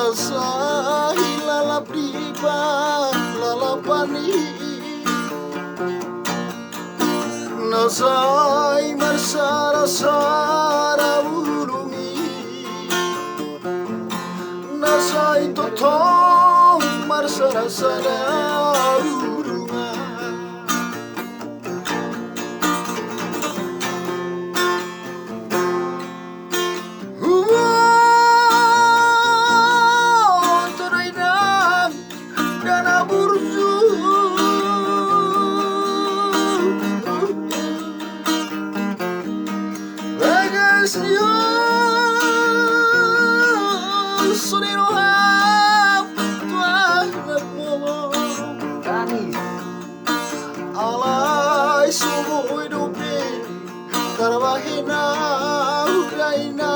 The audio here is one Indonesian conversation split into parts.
Nasai lalap di lalapani, nasai marsara-sara ulungi, nasai totong marsara-sara ulunga. Alay sumo hidupi karwahina ugaina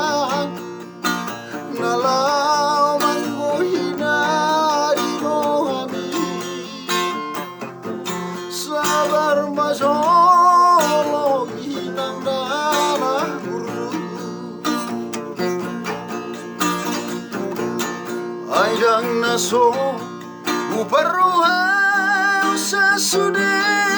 nalaw mangguhina di mohami sabar majolo inang dana guru aidang naso uparuha sesudah